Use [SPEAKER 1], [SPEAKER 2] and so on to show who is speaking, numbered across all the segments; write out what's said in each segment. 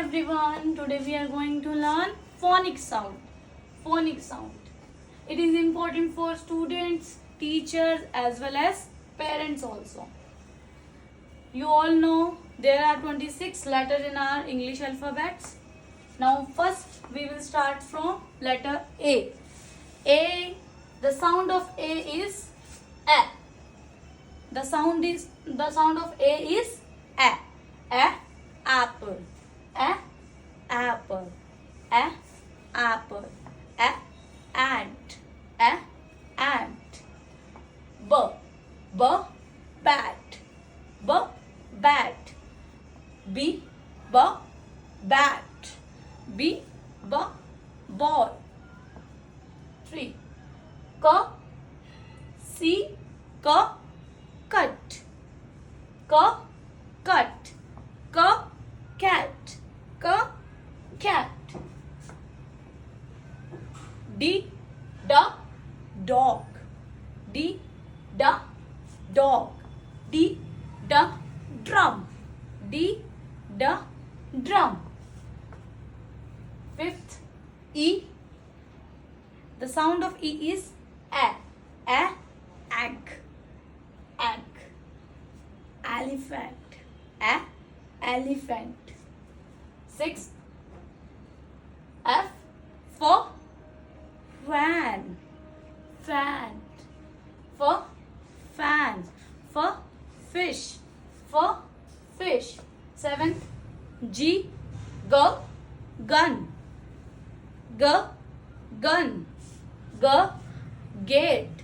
[SPEAKER 1] everyone. Today we are going to learn phonic sound. Phonic sound. It is important for students, teachers as well as parents also. You all know there are 26 letters in our English alphabets. Now first we will start from letter A. A. The sound of A is A. The sound of A is A. A. Apple. A. Apple. A. Apple. A. Ant. A. Ant. B. B. Bat. B. Bat. B. B. Bat. B. B. Ball. 3. K. C. K. Cut. K. Cut. K. Cat. K. Cat. D. Da. Dog. D. Da. Dog. D. Da. Drum. D. Da. Drum. 5th. E. The sound of E is A. A. Egg. Egg. Elephant. A. Elephant. 6th. F. For fan. Fan. For fan. For fish. For fish. 7th. G. Go. Gun. G. Gun. G. Gate.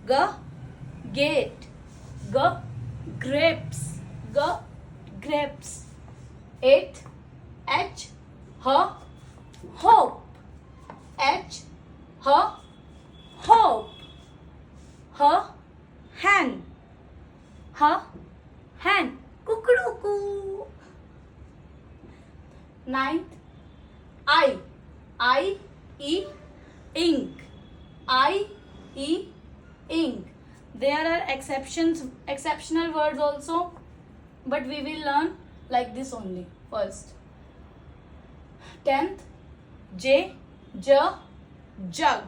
[SPEAKER 1] G. Gate. G. Grapes. G. Grapes. 8th. H. Her. Hope. H. Her. Hope. Her. Hen. Her. Hen. Kukuruku. 9th. I. I. E. Ink. I. E. Ink. There are exceptional words also, but we will learn like this only first. 10th. J. J. Jug.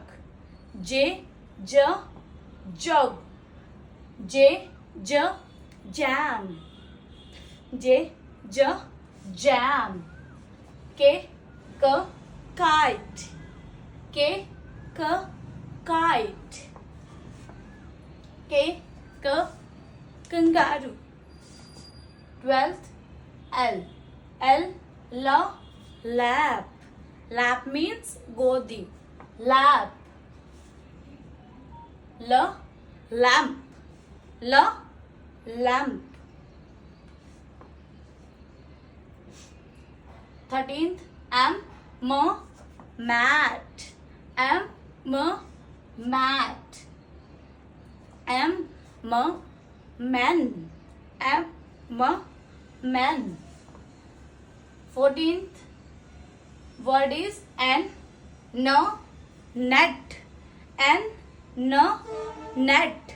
[SPEAKER 1] J. J. Jug. J. J. Jam. J. J. Jam. K. K. Kite. K. K. Kite. K. K. Kangaroo. 12th. L. L. La. Lap. Lap means godi. Lap. L. Lamp. L. Lamp. 13th. M. M. Mat. M. M. Mat. M. M. Men. M. M. Men. 14th word is N. N. Net. N. N. Net.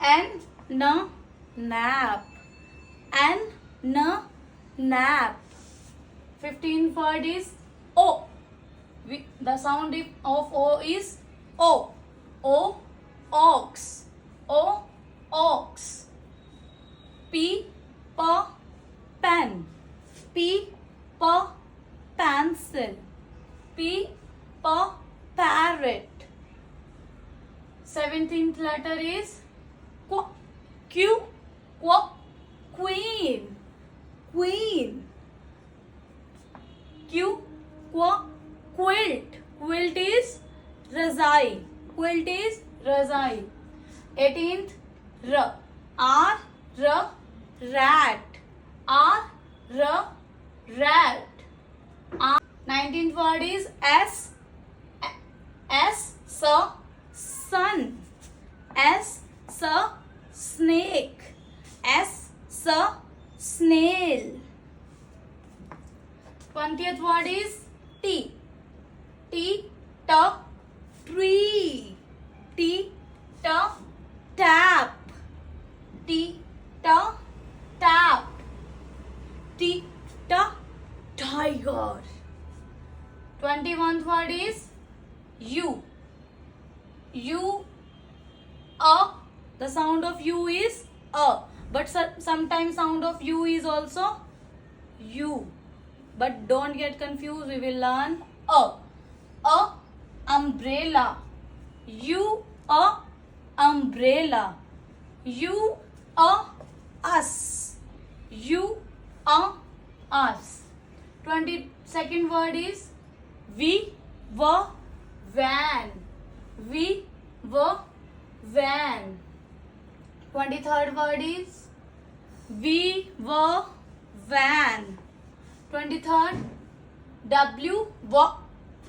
[SPEAKER 1] N. N. Nap. N. N. Nap. 15th word is O. The sound of O is O. O. Ox. O. Ox. P. P. Pen. P. P. Pencil. P. P. Parrot. 17th letter is Q. Q. Q. Queen. Queen. Q. Q. Quilt. Quilt is razai. Quilt is razai. 18th. R. R. R. Rat. R. R. Rat. 19th word is S. S. Sun. S. Snake. S. Snail. 20th word is T. T. Tree. T. Tap. T. Tap. T. year. 21st word is U. U, the sound of U is but sometimes sound of U is also U. But don't get confused, we will learn umbrella. U, umbrella. U, us. U, us. 22nd word is we were van. We were van. 23rd word is we were van. 23rd W,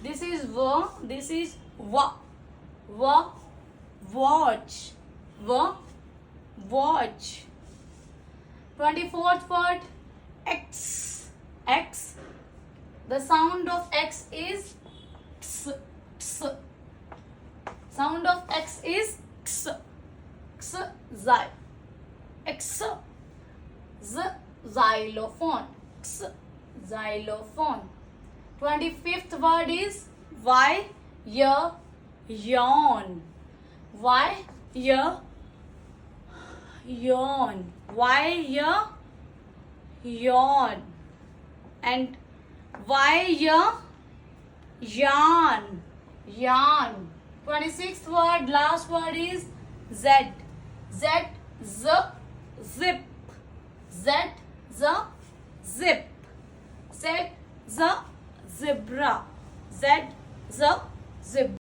[SPEAKER 1] this is wa, this is wa, watch, watch. 24th word X, the sound of X is x, sound of X is x, xylophone, xylophone. 25th word is Y, yawn, Y, yawn, Y, yawn, and Y, yarn. 26th word, last word is Z, zip, Z, zip, zebra, Z, zebra.